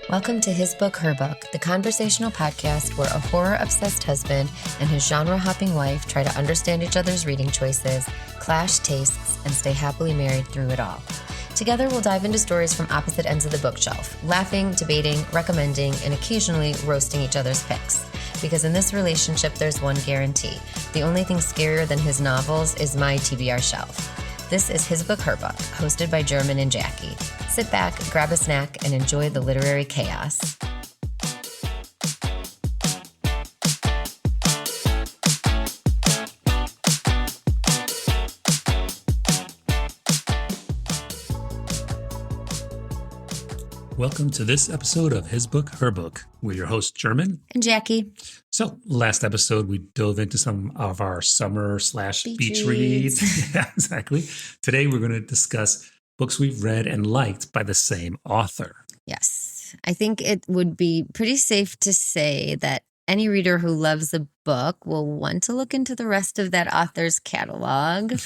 Welcome to His Book, Her Book, the conversational podcast where a horror-obsessed husband and his genre-hopping wife try to understand each other's reading choices, clash tastes, and stay happily married through it all. Together, we'll dive into stories from opposite ends of the bookshelf, laughing, debating, recommending, and occasionally roasting each other's picks. Because in this relationship, there's one guarantee. The only thing scarier than his novels is my TBR shelf. This is His Book, Her Book, hosted by German and Jacqui. Sit back, grab a snack, and enjoy the literary chaos. Welcome to this episode of His Book, Her Book. We're your hosts, German And Jacqui. So last episode, we dove into some of our summer/beach reads. Yeah, exactly. Today, we're going to discuss books we've read and liked by the same author. Yes. I think it would be pretty safe to say that any reader who loves a book will want to look into the rest of that author's catalog.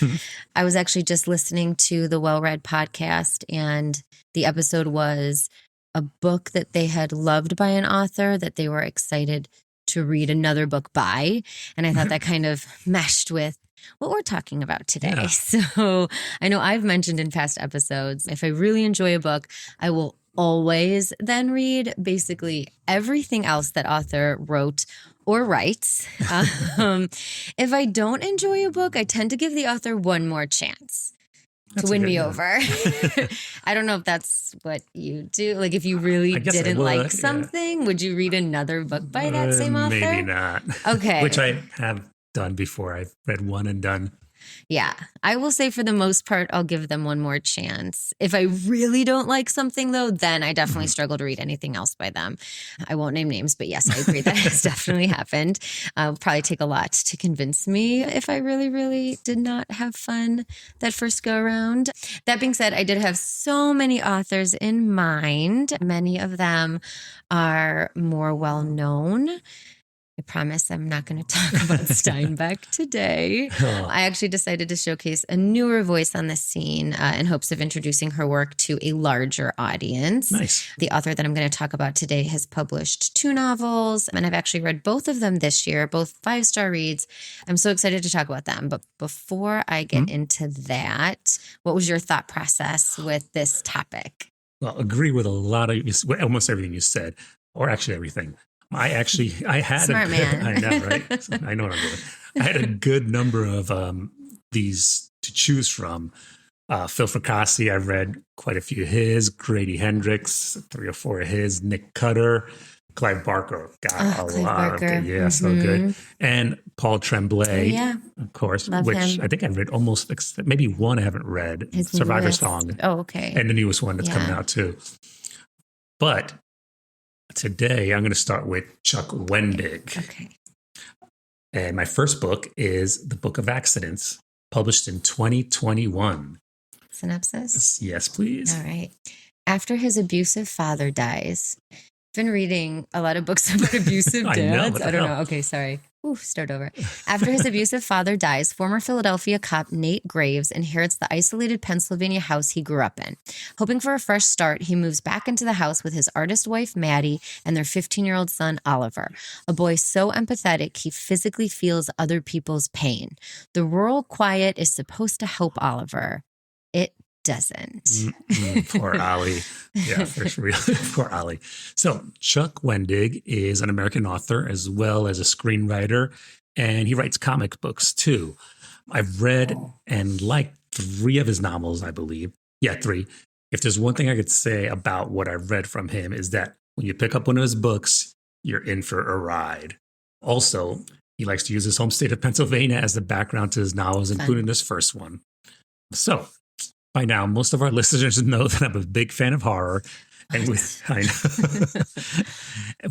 I was actually just listening to the Well Read podcast, and the episode was a book that they had loved by an author that they were excited to read another book by. And I thought that kind of meshed with what we're talking about today. Yeah. So I know I've mentioned in past episodes, if I really enjoy a book, I will always then read basically everything else that author wrote or writes. If I don't enjoy a book, I tend to give the author one more chance. That's to win me over. I don't know if that's what you do. Like if you really didn't like something, would you read another book by that same author? Maybe not. Okay. Which I have done before. I've read one and done. Yeah. I will say for the most part, I'll give them one more chance. If I really don't like something though, then I definitely struggle to read anything else by them. I won't name names, but yes, I agree that has definitely happened. It'll probably take a lot to convince me if I really, really did not have fun that first go around. That being said, I did have so many authors in mind. Many of them are more well known. I promise I'm not going to talk about Steinbeck today. I actually decided to showcase a newer voice on the scene in hopes of introducing her work to a larger audience. Nice. The author that I'm going to talk about today has published 2 novels, and I've actually read both of them this year, both 5-star reads. I'm so excited to talk about them. But before I get into that, what was your thought process with this topic? Well, agree with a lot of almost everything you said, or actually everything. I had Smart man. I know, right? I know what I'm doing. I had a good number of these to choose from. Phil Fracassi, I read quite a few of his. Grady Hendrix, 3 or 4 of his. Nick Cutter, Clive Barker, got a lot of it. Yeah, so good. And Paul Tremblay, of course, Love which him. I think I've read almost, maybe one I haven't read. His Survivor newest. Song. Oh, okay. And the newest one that's coming out too. But today, I'm going to start with Chuck Wendig. Okay. And my first book is The Book of Accidents, published in 2021. Synopsis? Yes, please. All right. After his abusive father dies, I've been reading a lot of books about abusive dads. I don't know. Okay, sorry. Start over. After his abusive father dies, former Philadelphia cop Nate Graves inherits the isolated Pennsylvania house he grew up in. Hoping for a fresh start, he moves back into the house with his artist wife, Maddie, and their 15-year-old son, Oliver, a boy so empathetic he physically feels other people's pain. The rural quiet is supposed to help Oliver. It doesn't. Poor Ollie. Yeah, for real. Poor Ollie. So Chuck Wendig is an American author as well as a screenwriter, and he writes comic books too. I've read and liked 3 of his novels, I believe. Yeah, 3. If there's one thing I could say about what I've read from him is that when you pick up one of his books, you're in for a ride. Also, he likes to use his home state of Pennsylvania as the background to his novels, including this first one. So, by now, most of our listeners know that I'm a big fan of horror, and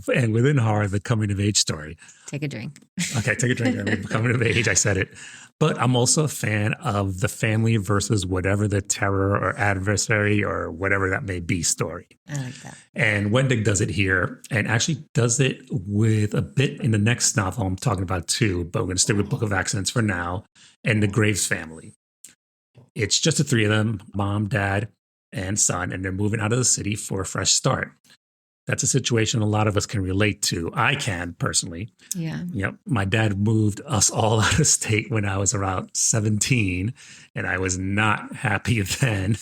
and within horror, the coming of age story. Take a drink. Okay, take a drink. I'm coming of age. I said it, but I'm also a fan of the family versus whatever the terror or adversary or whatever that may be story. I like that. And Wendig does it here, and actually does it with a bit in the next novel I'm talking about too. But we're going to stick with Book of Accidents for now, and the Graves family. It's just the 3 of them, mom, dad, and son, and they're moving out of the city for a fresh start. That's a situation a lot of us can relate to. I can personally. Yeah. Yep. My dad moved us all out of state when I was around 17, and I was not happy then,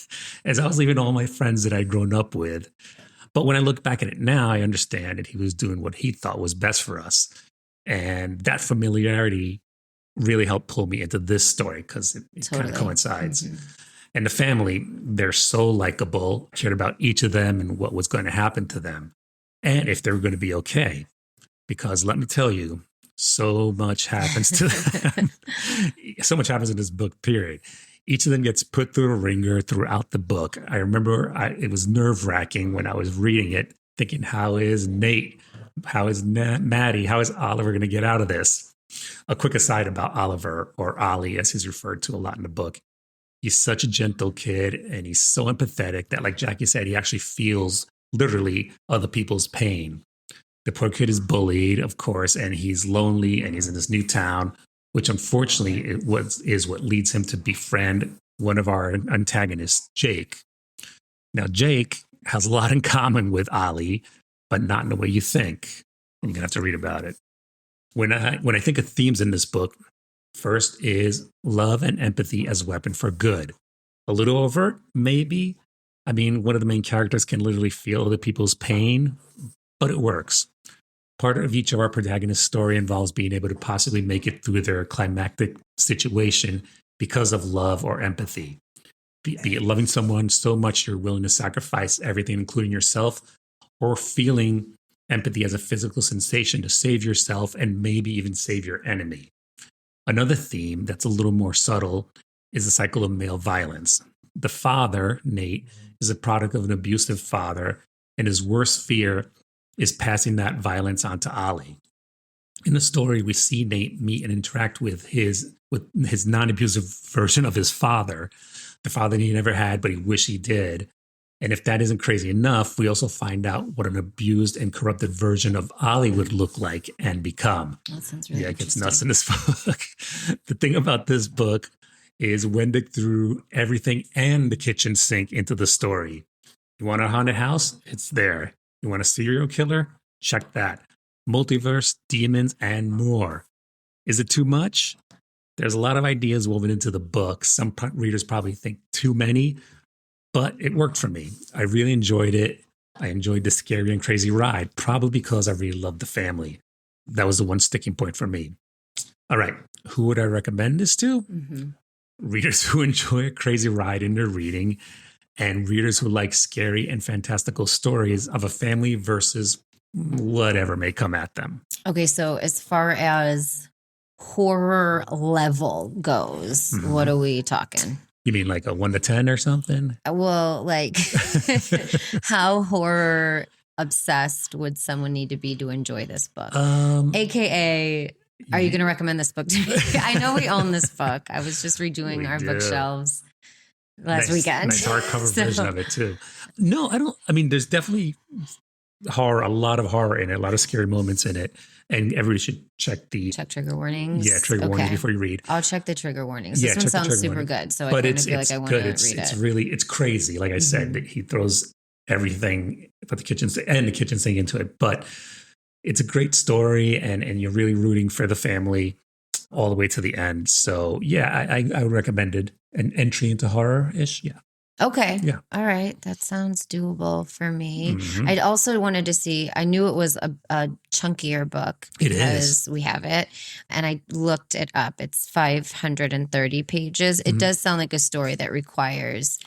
as I was leaving all my friends that I'd grown up with. But when I look back at it now, I understand that he was doing what he thought was best for us. And that familiarity really helped pull me into this story because it kind of coincides. Mm-hmm. And the family, they're so likable, cared about each of them and what was going to happen to them and if they were going to be okay. Because let me tell you, so much happens to them. So much happens in this book, period. Each of them gets put through a ringer throughout the book. I remember it was nerve-wracking when I was reading it, thinking, how is Nate? How is Maddie? How is Oliver going to get out of this? A quick aside about Oliver, or Ollie, as he's referred to a lot in the book. He's such a gentle kid, and he's so empathetic that, like Jackie said, he actually feels literally other people's pain. The poor kid is bullied, of course, and he's lonely, and he's in this new town, which unfortunately is what leads him to befriend one of our antagonists, Jake. Now, Jake has a lot in common with Ollie, but not in the way you think. You're going to have to read about it. When I think of themes in this book, first is love and empathy as a weapon for good. A little overt, maybe. I mean, one of the main characters can literally feel other people's pain, but it works. Part of each of our protagonists' story involves being able to possibly make it through their climactic situation because of love or empathy. Be it loving someone so much you're willing to sacrifice everything, including yourself, or feeling empathy as a physical sensation to save yourself and maybe even save your enemy. Another theme that's a little more subtle is the cycle of male violence. The father, Nate, is a product of an abusive father, and his worst fear is passing that violence on to Ollie. In the story, we see Nate meet and interact with his non-abusive version of his father, the father he never had, but he wished he did. And if that isn't crazy enough, we also find out what an abused and corrupted version of Ollie would look like and become. That sounds really it gets nuts in this book. The thing about this book is Wendig threw everything and the kitchen sink into the story. You want a haunted house? It's there. You want a serial killer? Check that. Multiverse, demons, and more. Is it too much? There's a lot of ideas woven into the book. Some readers probably think too many, but it worked for me. I really enjoyed it. I enjoyed the scary and crazy ride, probably because I really loved the family. That was the one sticking point for me. All right, who would I recommend this to? Mm-hmm. Readers who enjoy a crazy ride in their reading, and readers who like scary and fantastical stories of a family versus whatever may come at them. Okay, so as far as horror level goes, mm-hmm. What are we talking? You mean like a 1 to 10 or something? Well, like how horror obsessed would someone need to be to enjoy this book? AKA, are you going to recommend this book to me? I know we own this book. I was just redoing our bookshelves last weekend. Nice hardcover version of it too. No, I don't. I mean, there's definitely horror, a lot of horror in it, a lot of scary moments in it. And everybody should check trigger warnings. Yeah, trigger warnings before you read. I'll check the trigger warnings. This one sounds super good, so I feel like I want to read it. It's really, it's crazy. Like I said, he throws everything but the kitchen sink into it. But it's a great story, and you're really rooting for the family all the way to the end. So yeah, I would recommend it. An entry into horror-ish. Yeah. Okay. Yeah. All right. That sounds doable for me. Mm-hmm. I also wanted to see, I knew it was a chunkier book. It is. We have it. And I looked it up. It's 530 pages. It does sound like a story that requires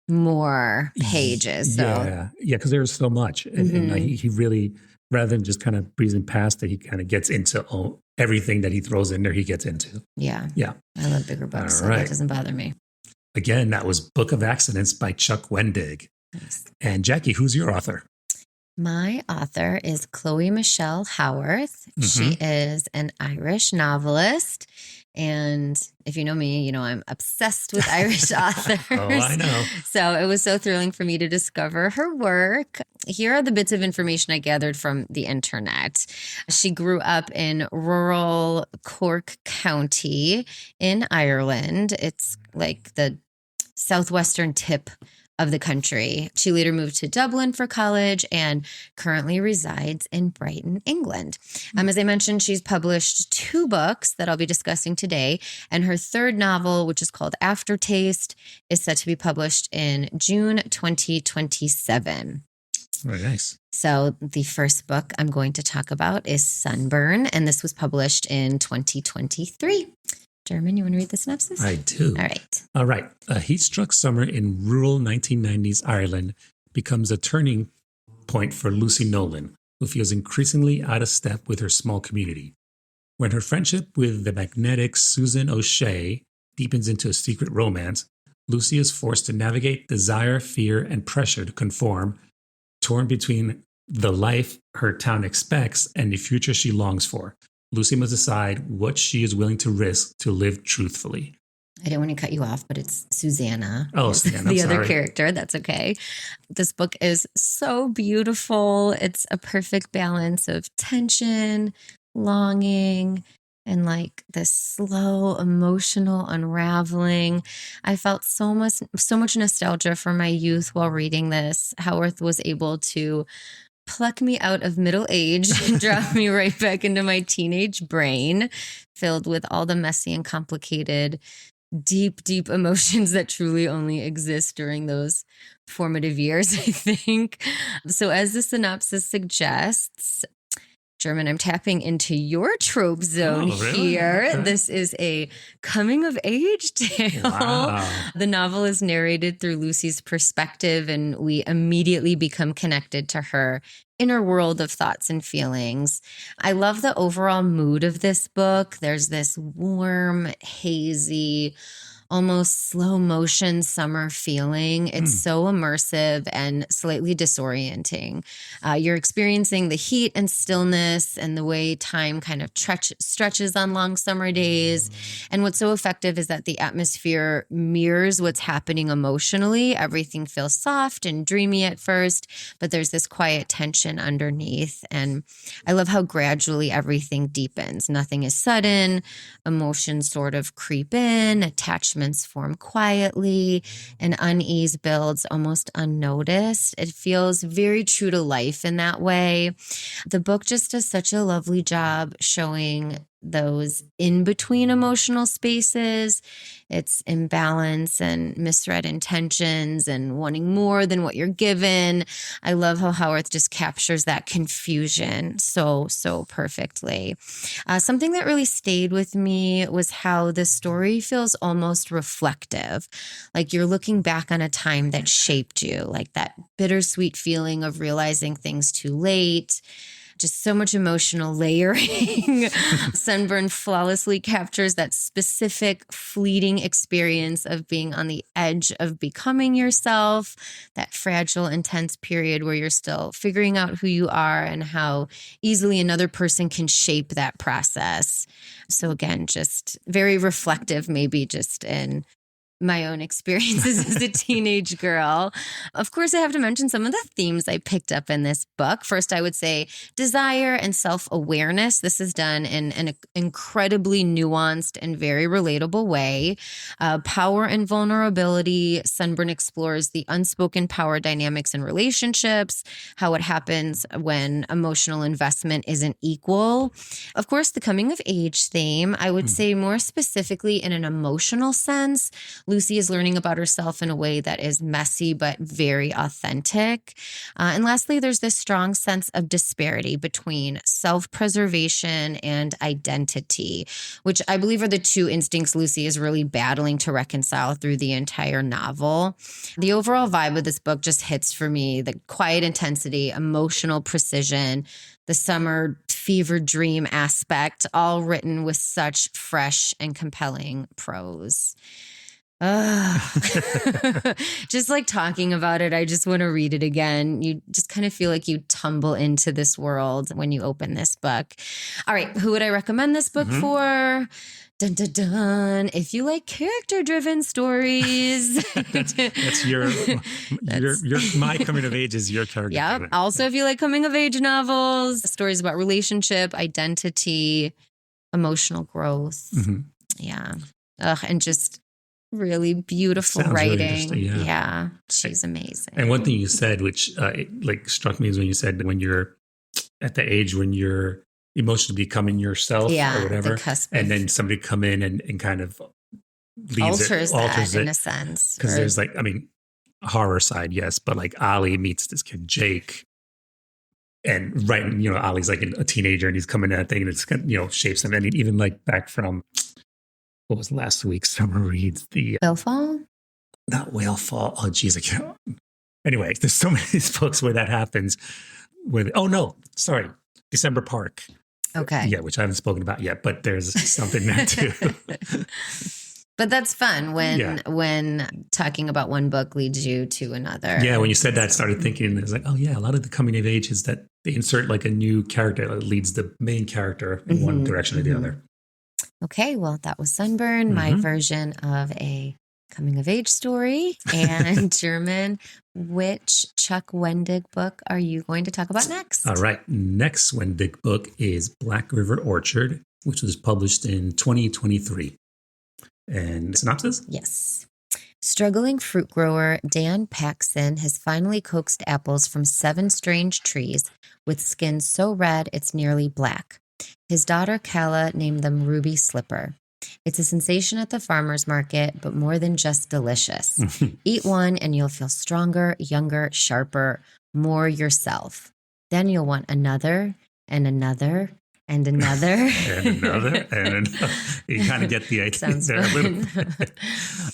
more pages. So. Yeah. Yeah. Because there's so much. And he really, rather than just kind of breezing past it, he kind of gets into everything that he throws in there, he gets into. Yeah. Yeah. I love bigger books, All right. So that doesn't bother me. Again, that was Book of Accidents by Chuck Wendig. Nice. And Jackie, who's your author? My author is Chloe Michelle Howarth. She is an Irish novelist. And if you know me, you know I'm obsessed with Irish authors. Oh, I know. So it was so thrilling for me to discover her work. Here are the bits of information I gathered from the internet. She grew up in rural Cork County in Ireland. It's like the southwestern tip of the country. She later moved to Dublin for college and currently resides in Brighton, England. As I mentioned, she's published 2 books that I'll be discussing today, and her 3rd novel, which is called Aftertaste, is set to be published in June 2027. Very nice. So the first book I'm going to talk about is Sunburn, and this was published in 2023. German, you want to read the synopsis? I do. All right. A heat-struck summer in rural 1990s Ireland becomes a turning point for Lucy Nolan, who feels increasingly out of step with her small community. When her friendship with the magnetic Susan O'Shea deepens into a secret romance, Lucy is forced to navigate desire, fear, and pressure to conform, torn between the life her town expects and the future she longs for. Lucy must decide what she is willing to risk to live truthfully. I didn't want to cut you off, but it's Susanna. Oh, Susanna, the I'm other sorry. character. That's okay. This book is so beautiful. It's a perfect balance of tension, longing, and like this slow emotional unraveling. I felt so much nostalgia for my youth while reading this. Howarth was able to pluck me out of middle age and drop me right back into my teenage brain, filled with all the messy and complicated, deep emotions that truly only exist during those formative years, I think. So as the synopsis suggests, German, I'm tapping into your trope zone here. Okay. This is a coming of age tale. Wow. The novel is narrated through Lucy's perspective, and we immediately become connected to her inner world of thoughts and feelings. I love the overall mood of this book. There's this warm, hazy, almost slow motion summer feeling. It's so immersive and slightly disorienting. You're experiencing the heat and stillness and the way time kind of stretches on long summer days. And what's so effective is that the atmosphere mirrors what's happening emotionally. Everything feels soft and dreamy at first, but there's this quiet tension underneath. And I love how gradually everything deepens. Nothing is sudden. Emotions sort of creep in, attachments form quietly, and unease builds almost unnoticed. It feels very true to life in that way. The book just does such a lovely job showing those in-between emotional spaces. It's imbalance and misread intentions and wanting more than what you're given. I love how Howarth just captures that confusion so perfectly. Something that really stayed with me was how the story feels almost reflective. Like you're looking back on a time that shaped you, like that bittersweet feeling of realizing things too late. Just so much emotional layering. Sunburn flawlessly captures that specific fleeting experience of being on the edge of becoming yourself, that fragile, intense period where you're still figuring out who you are and how easily another person can shape that process. So again, just very reflective, maybe just in my own experiences as a teenage girl. Of course, I have to mention some of the themes I picked up in this book. First, I would say desire and self-awareness. This is done in an incredibly nuanced and very relatable way. Power and vulnerability. Sunburn explores the unspoken power dynamics in relationships, how it happens when emotional investment isn't equal. Of course, the coming of age theme, I would say more specifically in an emotional sense. Lucy is learning about herself in a way that is messy but very authentic. And lastly, there's this strong sense of disparity between self-preservation and identity, which I believe are the 2 instincts Lucy is really battling to reconcile through the entire novel. The overall vibe of this book just hits for me: the quiet intensity, emotional precision, the summer fever dream aspect, all written with such fresh and compelling prose. Just like talking about it, I just want to read it again. You just kind of feel like you tumble into this world when you open this book. All right, who would I recommend this book for? Dun, dun, dun. If you like character-driven stories. That's my coming of age is your character. Yeah. Also, if you like coming-of-age novels, stories about relationship, identity, emotional growth. Yeah. And just really beautiful Sounds really interesting, writing. yeah. Yeah, she's amazing. And one thing you said, which like struck me, is when you said when you're at the age when you're emotionally becoming yourself or whatever, the cusp and of then somebody come in and kind of alters that in it. a sense. Because there's like, I mean, horror side, yes, but like Ali meets this kid, Jake. And right, you know, Ali's like a teenager and he's coming at that thing and it's, you know, shapes him. And even like back from, what was last week's summer reads? The Whalefall? Not Whalefall. Oh, geez, I can't. Anyway, there's so many of these books where that happens. Oh, no, sorry. December Park. Okay. Yeah, which I haven't spoken about yet, but there's something there too. But that's fun when talking about one book leads you to another. Yeah, when you said that, I started thinking, it's like, oh yeah, a lot of the coming of age is that they insert like a new character that leads the main character in one direction or the other. Okay, well, that was Sunburn, my version of a coming of age story, and German. Which Chuck Wendig book are you going to talk about next? All right, next Wendig book is Black River Orchard, which was published in 2023. And synopsis? Yes. Struggling fruit grower Dan Paxson has finally coaxed apples from 7 strange trees with skin so red it's nearly black. His daughter Kala named them Ruby Slipper. It's a sensation at the farmer's market, but more than just delicious. Eat one and you'll feel stronger, younger, sharper, more yourself. Then you'll want another and another and another. And another and another. You kind of get the idea Sounds there a little bit.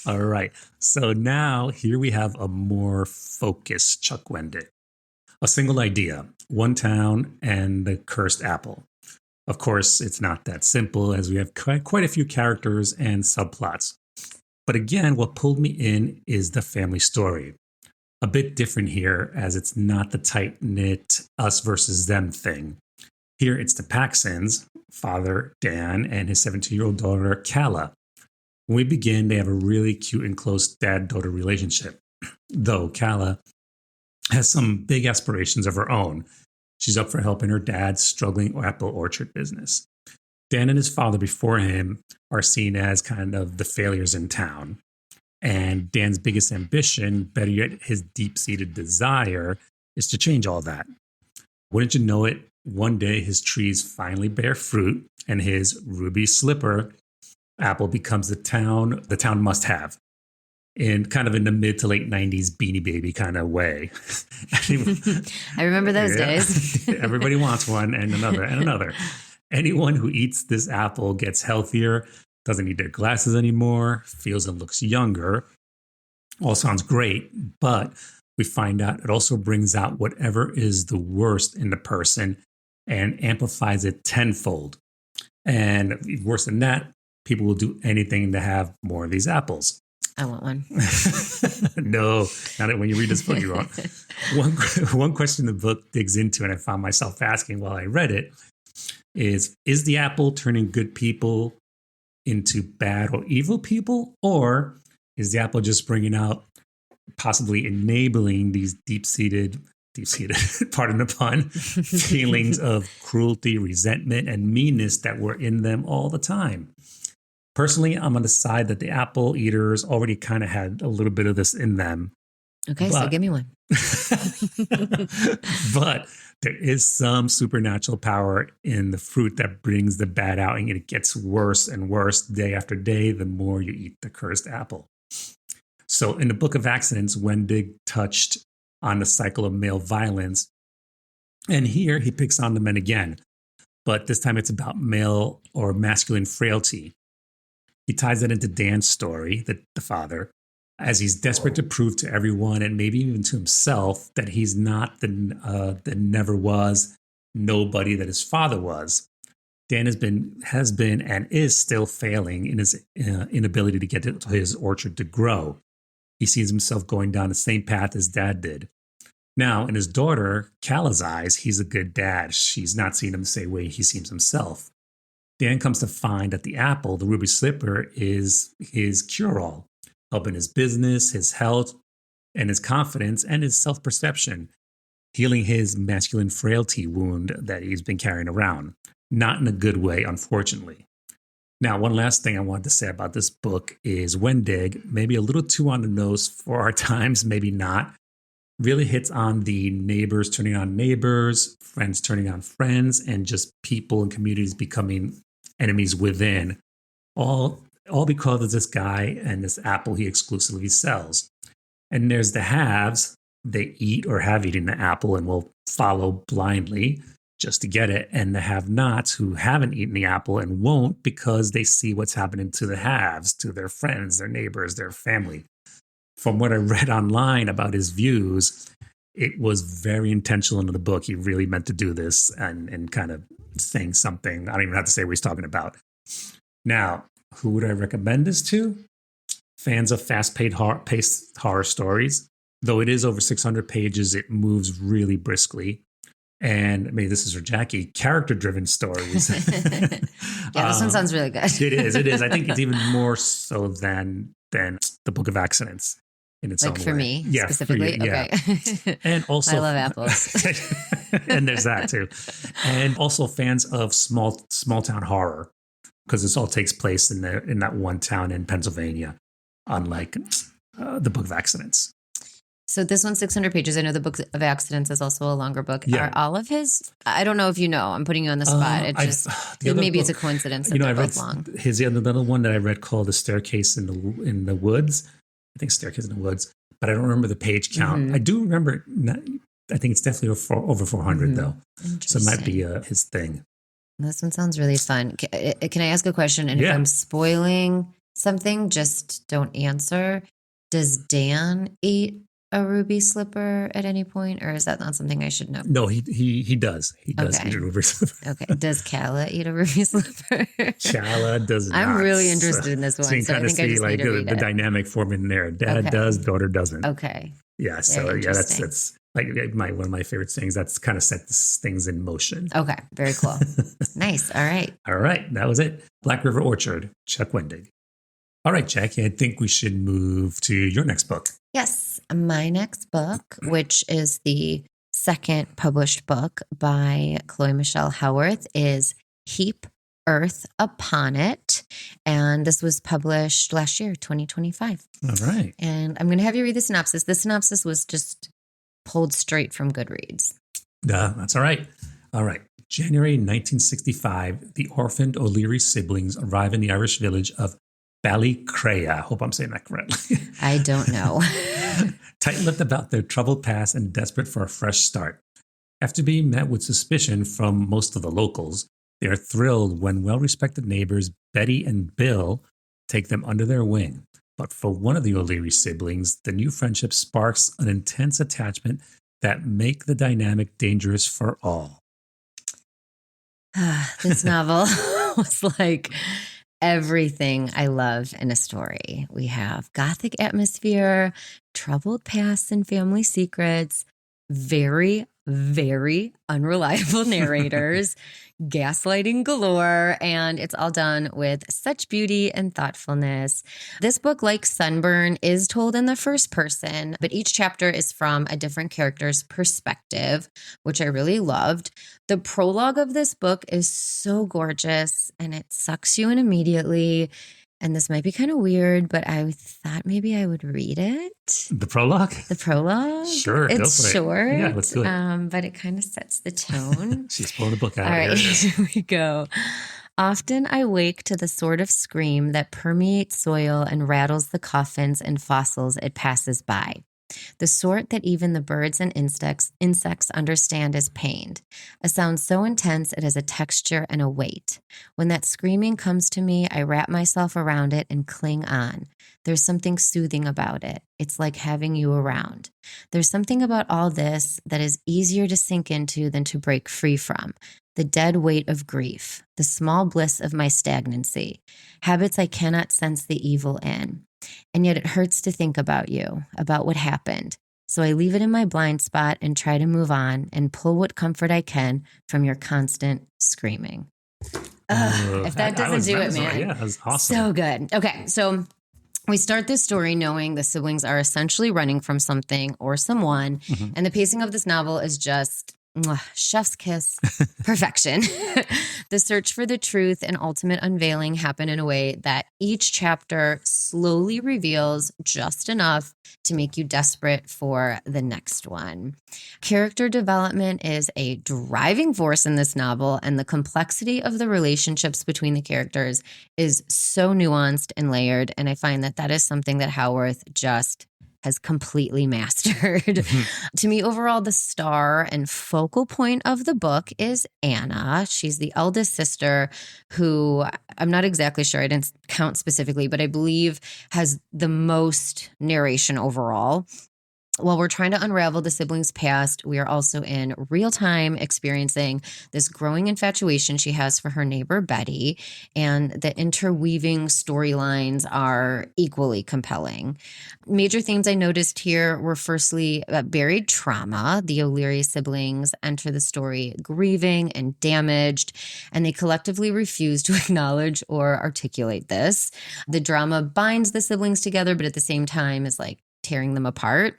All right. So now here we have a more focused Chuck Wendig. A single idea, one town and the cursed apple. Of course, it's not that simple as we have quite a few characters and subplots. But again, what pulled me in is the family story. A bit different here as it's not the tight-knit us versus them thing. Here it's the Paxsons, father Dan and his 17-year-old daughter Kala. When we begin, they have a really cute and close dad-daughter relationship. Though Kala has some big aspirations of her own. She's up for helping her dad's struggling apple orchard business. Dan and his father before him are seen as kind of the failures in town. And Dan's biggest ambition, better yet his deep-seated desire, is to change all that. Wouldn't you know it, one day his trees finally bear fruit and his Ruby Slipper apple becomes the town must-have. In kind of in the mid to late 90s Beanie Baby kind of way. I remember those days. Everybody wants one and another and another. Anyone who eats this apple gets healthier, doesn't need their glasses anymore, feels and looks younger. All sounds great, but we find out it also brings out whatever is the worst in the person and amplifies it tenfold. And worse than that, people will do anything to have more of these apples. I want one. No, not when you read this book, you won't. One question the book digs into, and I found myself asking while I read it, is the apple turning good people into bad or evil people? Or is the apple just bringing out, possibly enabling these deep-seated, pardon the pun, feelings of cruelty, resentment, and meanness that were in them all the time? Personally, I'm on the side that the apple eaters already kind of had a little bit of this in them. Okay, so give me one. But there is some supernatural power in the fruit that brings the bad out, and it gets worse and worse day after day the more you eat the cursed apple. So in the Book of Accidents, Wendig touched on the cycle of male violence. And here he picks on the men again. But this time it's about male or masculine frailty. He ties that into Dan's story, the father, as he's desperate to prove to everyone and maybe even to himself that he's not the never was nobody that his father was. Dan has been and is still failing in his inability to get his orchard to grow. He sees himself going down the same path as dad did. Now, in his daughter, Kala's eyes, he's a good dad. She's not seeing him the same way he sees himself. Dan comes to find that the apple, the Ruby Slipper, is his cure-all, helping his business, his health, and his confidence, and his self-perception, healing his masculine frailty wound that he's been carrying around. Not in a good way, unfortunately. Now, one last thing I wanted to say about this book is Wendig, maybe a little too on the nose for our times, maybe not, really hits on the neighbors turning on neighbors, friends turning on friends, and just people and communities becoming enemies within, all because of this guy and this apple he exclusively sells. And there's the haves. They eat or have eaten the apple and will follow blindly just to get it. And the have-nots who haven't eaten the apple and won't because they see what's happening to the haves, to their friends, their neighbors, their family. From what I read online about his views, it was very intentional in the book. He really meant to do this and kind of saying something. I don't even have to say what he's talking about. Now, who would I recommend this to? Fans of fast-paced horror stories. Though it is over 600 pages, it moves really briskly. And maybe this is for Jackie, character-driven stories. Yeah, this one sounds really good. It is. I think it's even more so than the Book of Accidents in its own way. Like for me, yeah, specifically? For you, yeah. Okay. And also, I love apples. and there's that too. And also fans of small town horror, because this all takes place in that one town in Pennsylvania, unlike the Book of Accidents. So this one's 600 pages. I know the Book of Accidents is also a longer book. Yeah. Are all of his? I don't know if you know. I'm putting you on the spot. Maybe it's a coincidence that they're both long. His another one that I read called The Staircase in the Woods. I think Staircase in the Woods, but I don't remember the page count. Mm-hmm. I do remember. I think it's definitely over 400 though. So it might be his thing. This one sounds really fun. Can I ask a question? And if I'm spoiling something, just don't answer. Does Dan eat a ruby slipper at any point, or is that not something I should know? No, he does. He does eat a ruby slipper. Okay. Does Kala eat a ruby slipper? Kala does not. I'm really interested in this one. So you kind of see like the dynamic forming there. Dad does, daughter doesn't. Okay. Yeah. So that's like one of my favorite things. That's kind of set things in motion. Okay. Very cool. Nice. All right. All right. That was it. Black River Orchard, Chuck Wendig. All right, Jackie, I think we should move to your next book. Yes. My next book, which is the second published book by Chloe Michelle Howarth, is Heap Earth Upon It. And this was published last year, 2025. All right. And I'm going to have you read the synopsis. The synopsis was just pulled straight from Goodreads. That's all right. All right. January 1965, the orphaned O'Leary siblings arrive in the Irish village of Ballycrea. I hope I'm saying that correctly. I don't know. Tight-lipped about their troubled past and desperate for a fresh start. After being met with suspicion from most of the locals, they are thrilled when well-respected neighbors Betty and Bill take them under their wing. But for one of the O'Leary siblings, the new friendship sparks an intense attachment that make the dynamic dangerous for all. This novel was like everything I love in a story. We have gothic atmosphere, troubled pasts and family secrets, very, very unreliable narrators, gaslighting galore, and it's all done with such beauty and thoughtfulness. This book, like Sunburn, is told in the first person, but each chapter is from a different character's perspective, which I really loved. The prologue of this book is so gorgeous, and it sucks you in immediately. And this might be kind of weird, but I thought maybe I would read it. The prologue? The prologue? Sure. It's short. Yeah, let's do it. But it kind of sets the tone. She's pulling the book out. All right, here we go. Often I wake to the sort of scream that permeates soil and rattles the coffins and fossils it passes by. The sort that even the birds and insects understand as pained. A sound so intense it has a texture and a weight. When that screaming comes to me, I wrap myself around it and cling on. There's something soothing about it. It's like having you around. There's something about all this that is easier to sink into than to break free from. The dead weight of grief, the small bliss of my stagnancy, habits I cannot sense the evil in. And yet it hurts to think about you, about what happened. So I leave it in my blind spot and try to move on and pull what comfort I can from your constant screaming. If that doesn't do it, man. Yeah, that was awesome. So good. Okay, so we start this story knowing the siblings are essentially running from something or someone. Mm-hmm. And the pacing of this novel is just Mwah, chef's kiss, perfection. The search for the truth and ultimate unveiling happen in a way that each chapter slowly reveals just enough to make you desperate for the next one. Character development is a driving force in this novel, and the complexity of the relationships between the characters is so nuanced and layered. And I find that is something that Howarth just has completely mastered. To me, overall, the star and focal point of the book is Anna. She's the eldest sister who, I'm not exactly sure, I didn't count specifically, but I believe has the most narration overall. While we're trying to unravel the siblings' past, we are also in real time experiencing this growing infatuation she has for her neighbor, Betty, and the interweaving storylines are equally compelling. Major themes I noticed here were firstly buried trauma. The O'Leary siblings enter the story grieving and damaged, and they collectively refuse to acknowledge or articulate this. The drama binds the siblings together, but at the same time is like tearing them apart.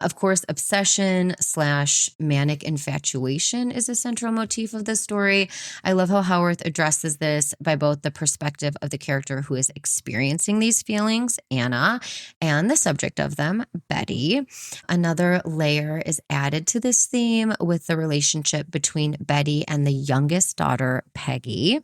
Of course, obsession/manic infatuation is a central motif of the story. I love how Howarth addresses this by both the perspective of the character who is experiencing these feelings, Anna, and the subject of them, Betty. Another layer is added to this theme with the relationship between Betty and the youngest daughter, Peggy.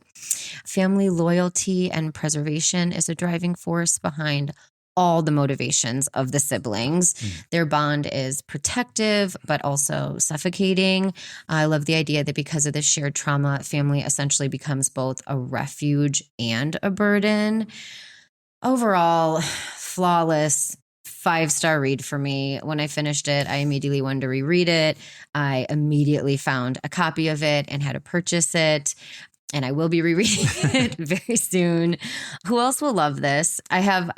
Family loyalty and preservation is a driving force behind all the motivations of the siblings. Their bond is protective, but also suffocating. I love the idea that because of this shared trauma, family essentially becomes both a refuge and a burden. Overall, flawless, 5-star read for me. When I finished it, I immediately wanted to reread it. I immediately found a copy of it and had to purchase it. And I will be rereading it very soon. Who else will love this? I have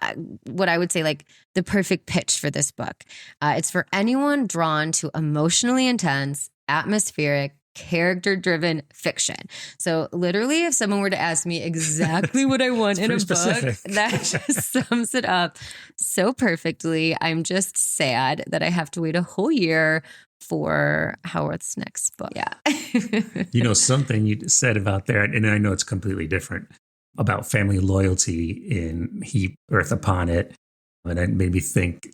what I would say like the perfect pitch for this book. It's for anyone drawn to emotionally intense, atmospheric, character-driven fiction. So literally, if someone were to ask me exactly what I want in a book, that just sums it up so perfectly. I'm just sad that I have to wait a whole year for Howarth's next book. Yeah. Something you said about there, and I know it's completely different, about family loyalty in Heap, Earth Upon It. And it made me think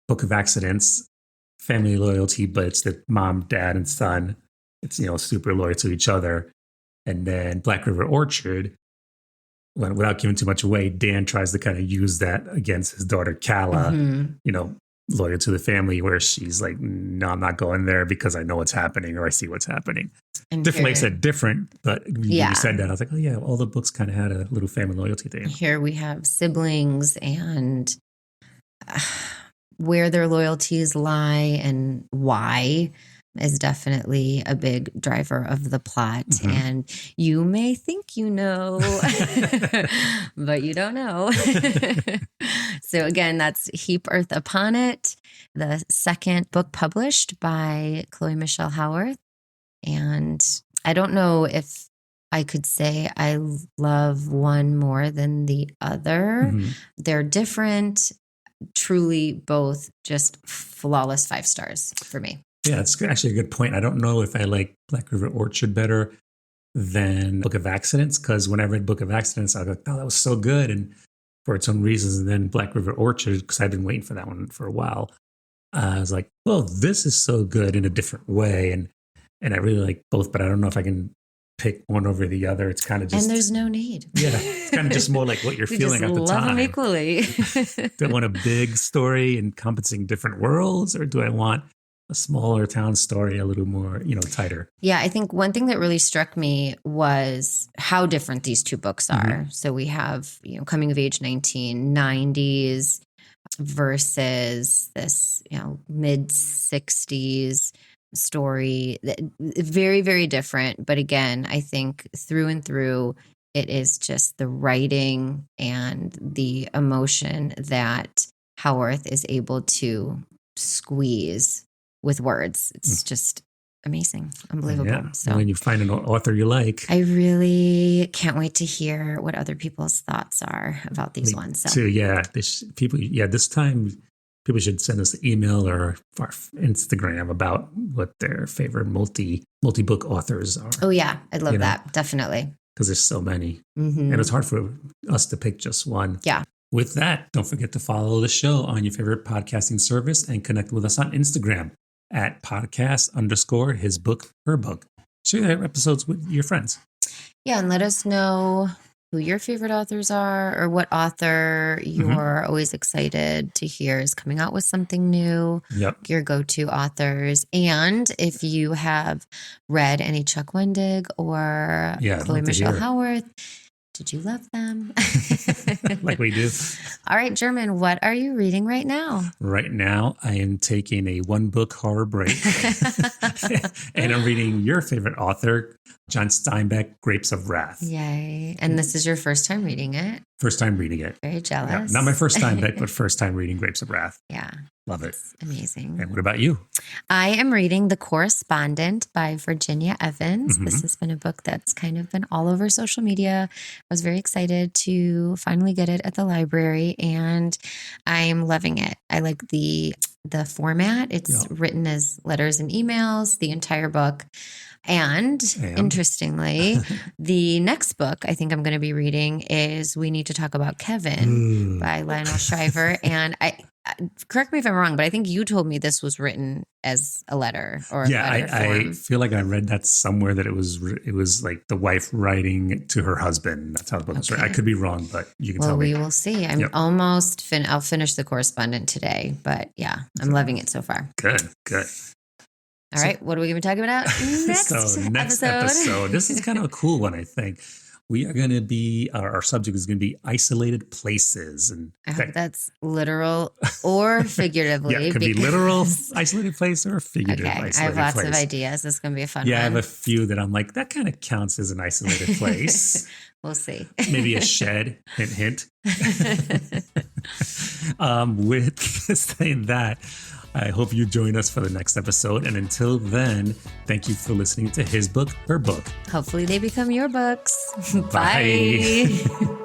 Book of Accidents, family loyalty, but it's the mom, dad, and son. It's, super loyal to each other. And then Black River Orchard, without giving too much away, Dan tries to kind of use that against his daughter, Calla, loyal to the family, where she's like, no, I'm not going there because I know what's happening or I see what's happening. And different, like I said, different. But when you said that, I was like, oh yeah, all the books kind of had a little family loyalty thing. Here we have siblings and where their loyalties lie and why is definitely a big driver of the plot. And you may think you know, but you don't know. So again, that's Heap Earth Upon It, the second book published by Chloe Michelle Howarth. And I don't know if I could say I love one more than the other. They're different, truly both just flawless 5 stars for me. Yeah, it's actually a good point. I don't know if I like Black River Orchard better than Book of Accidents, because when I read Book of Accidents, I was like, oh, that was so good. And for its own reasons. And then Black River Orchard, because I've been waiting for that one for a while. I was like, well, this is so good in a different way. And I really like both, but I don't know if I can pick one over the other. It's kind of just... And there's no need. Yeah, it's kind of just more like what you're feeling at the love time. Them equally. Do I want a big story encompassing different worlds, or do I want a smaller town story, a little more, tighter? Yeah, I think one thing that really struck me was how different these two books are. So we have, coming of age 1990s versus this, mid 60s story. Very, very different. But again, I think through and through, it is just the writing and the emotion that Howarth is able to squeeze with words. It's just amazing, unbelievable. Yeah. So when you find an author you like, I really can't wait to hear what other people's thoughts are about these ones. So yeah, this time people should send us an email or our Instagram about what their favorite multi-book authors are. Oh, yeah. I'd love that. Definitely. Because there's so many. Mm-hmm. And it's hard for us to pick just one. Yeah. With that, don't forget to follow the show on your favorite podcasting service and connect with us on Instagram at podcast_his book, her book. Share their episodes with your friends. Yeah, and let us know who your favorite authors are or what author you're always excited to hear is coming out with something new. Yep. Your go-to authors. And if you have read any Chuck Wendig or Chloe Michelle Howarth, did you love them? Like we do. All right, German, what are you reading right now? Right now, I am taking a one-book horror break. And I'm reading your favorite author, John Steinbeck, Grapes of Wrath. Yay. And this is your first time reading it? First time reading it. Very jealous. Yeah, not my first Steinbeck, but first time reading Grapes of Wrath. Yeah. Love it. It's amazing. And what about you? I am reading The Correspondent by Virginia Evans. This has been a book that's kind of been all over social media. I was very excited to finally get it at the library, and I'm loving it. I like the format. It's written as letters and emails, the entire book. And interestingly, the next book I think I'm going to be reading is We Need to Talk About Kevin by Lionel Shriver. And correct me if I'm wrong, but I think you told me this was written as a letter or I feel like I read that somewhere that it was like the wife writing to her husband. That's how the book was written. I could be wrong, but you can tell me. We will see. I'm almost I'll finish The Correspondent today, but yeah, I'm loving it so far. Good. All right, what are we going to be talking about next episode? This is kind of a cool one, I think. We are going to be, our subject is going to be isolated places. And I hope that's literal or figuratively. It could be literal isolated place or figurative isolated place. I have lots of ideas. This is going to be a fun one. Yeah, I have a few that I'm like, that kind of counts as an isolated place. We'll see. Maybe a shed, hint. With saying that, I hope you join us for the next episode. And until then, thank you for listening to His Book, Her Book. Hopefully they become your books. Bye.